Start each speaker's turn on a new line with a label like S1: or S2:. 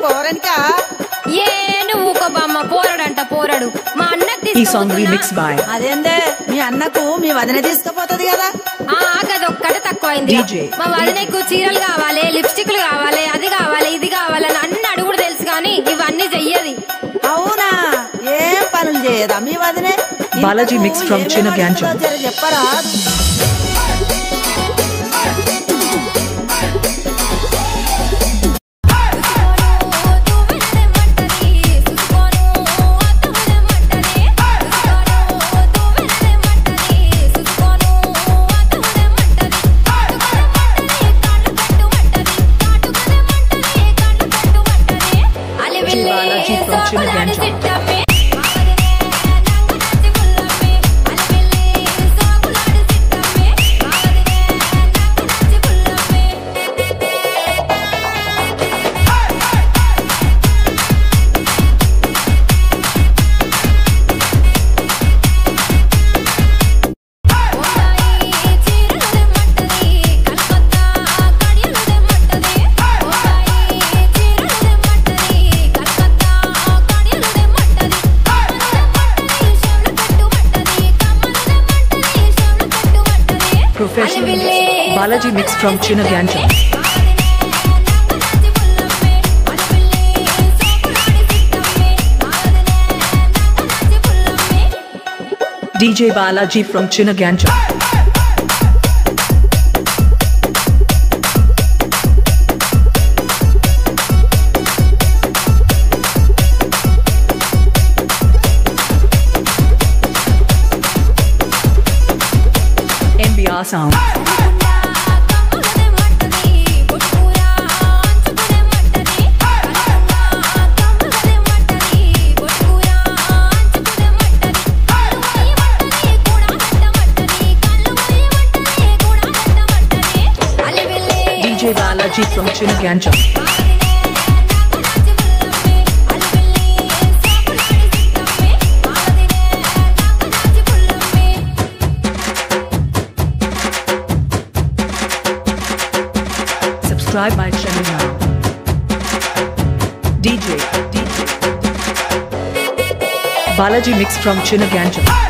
S1: పోరనికా
S2: ఏ నువ్వు ఒక బామ్మ పోరడంట పోరడు మా అన్నకి
S3: ఈ సాంగ్ రీమిక్స్ బై
S1: అదేందే మీ అన్నకు మీ వదిన తీసుకుపోతది కదా
S2: గదొక్కటే తక్కువైంది మా వదినకు చీరలు కావాలి లిప్స్టిక్లు కావాలి అది కావాలి ఇది కావాలని అన్ని అడుగుడు తెలుసు కానీ ఇవన్నీ చెయ్యది
S1: అవునా ఏం పనులు చేయదా మీ వదినే
S3: బాలాజీ మిక్స్ ఫ్రమ్ చిన్న గ్యాంచం
S1: చెప్పరా
S3: Professional Balaji mix from Chinna Gancham. DJ Balaji from Chinna Gancham. NBR sound. DJ Balaji from Chinna Gancham. Subscribe my channel now. DJ Balaji mix from Chinna Gancham.